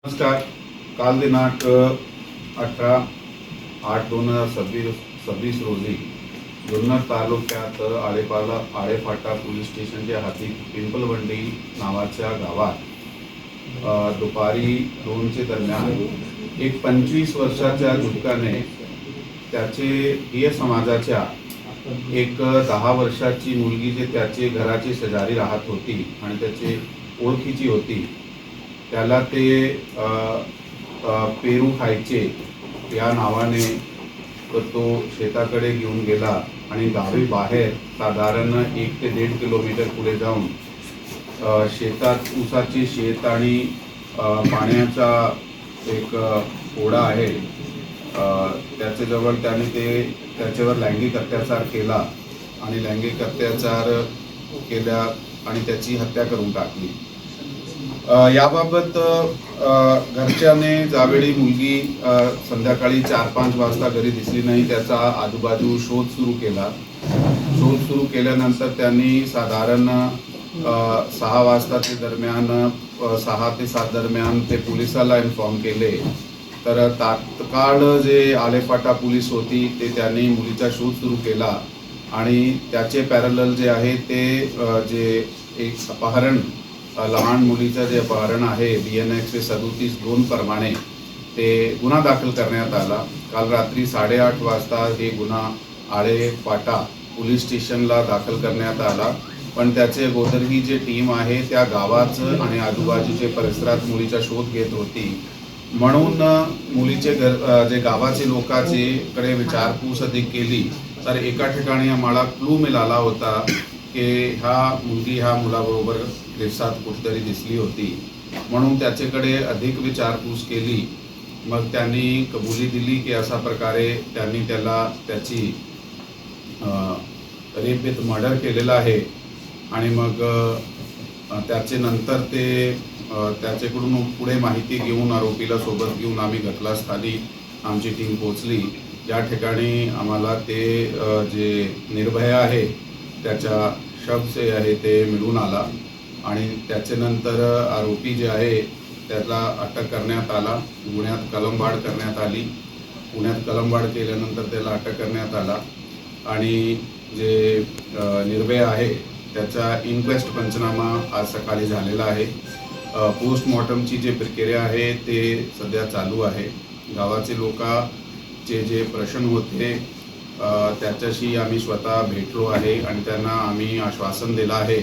नमस्कार. काल दिनांक 18/8/2026 रोजी जुन्नर तालुक्यात आळेफाटा पोलीस स्टेशनच्या हाती पिंपलवंडी नावाच्या गावात दुपारी 2च्या दरम्यान एक 25 वर्षाच्या जुटकाने त्याचे हिय समाजाच्या एक 10 वर्षाची मुलगी जे त्याचे घराचे शेजारी राहत होती आणि त्याचे ओळखीची होती, त्याला ते पेरू खायचे या नावाने तो शेताकडे घेऊन गेला आणि गावी बाहेर साधारण 1 ते 1.5 किलोमीटर पुढे जाऊन शेतात ऊसाचे शेत आणि पाण्याचा एक ओढा आहे, त्याच्याजवळ त्याने त्याच्यावर लैंगिक अत्याचार केला आणि लैंगिक अत्याचार केला आणि त्याची हत्या करून टाकली. याबाबत घरच्याने ज्यावेळी मुलगी संध्याकाळी 4-5 वाजता घरी दिसली नाही, त्याचा आजूबाजू शोध सुरू केला. शोध सुरू केल्यानंतर त्यांनी साधारण 6 वाजता ते दरम्यान 6 ते 7 दरम्यान ते पोलिसाला इन्फॉर्म केले. तर तात्काळ जे आळेफाटा पोलीस होती ते त्यांनी मुलीचा शोध सुरू केला आणि त्याचे पॅरलल जे आहे ते जे एक अपहरण लहान मुलीचं जे अपहरण आहे BNX 37(2) प्रमाणे ते गुन्हा दाखल करण्यात आला. काल रात्री 8:30 वाजता हे गुन्हा आळेफाटा पोलीस स्टेशनला दाखल करण्यात आला. पण त्याचे अगोदर ही जी टीम आहे त्या गावाचं आणि आजूबाजूच्या परिसरात मुलीचा शोध घेत होती, म्हणून मुलीचे जे गावाचे लोकांचे कडे विचारपूस अधिक केली तर एका ठिकाणी आम्हाला क्लू मिळाला होता की मुलगी ह्या मुलाबरोबर दिवसात कुठेतरी दिसली होती, म्हणून त्याच्याकडे अधिक विचारपूस केली. मग त्यांनी कबुली दिली की अशा प्रकारे त्यांनी त्याची रेप विथ मर्डर केलेला आहे. आणि मग त्याचे नंतर त्याच्याकडून पुढे माहिती घेऊन आरोपीला सोबत घेऊन आम्ही घटनास्थळी आमची टीम पोहोचली. या ठिकाणी आम्हाला ते जे निर्भया आहे त्याच्या शब्द जे आहे ते मिळून आला आणि त्याच्यानंतर आरोपी जे आहे त्याला अटक करण्यात आला. गुन्ह्यात कलमवाढ करण्यात आली. पुण्यात कलमवाढ केल्यानंतर त्याला अटक करण्यात आला आणि जे निर्भया आहे त्याचा इन्क्वेस्ट पंचनामा आज सकाळी झालेला आहे. पोस्टमॉर्टमची जे प्रक्रिया आहे ते सध्या चालू आहे. गावाचे लोकांचे जे प्रश्न होते त्याच्याशी आम्ही स्वतः भेटलो आहे आणि त्यांना आम्ही आश्वासन दिलं आहे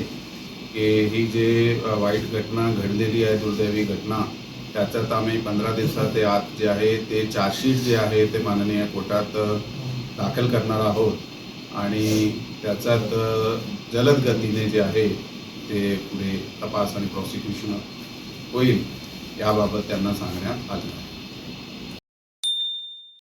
की ही जे वाईट घटना घडलेली आहे, दुर्दैवी घटना, त्याच्यात आम्ही 15 दिवसाच्या आत जे आहे ते चार्जशीट जे आहे ते माननीय कोर्टात दाखल करणार आहोत आणि त्याच्यात जलद गतीने जे आहे ते पुढे तपास आणि प्रॉसिक्युशन होईल याबाबत त्यांना सांगण्यात आलं आहे.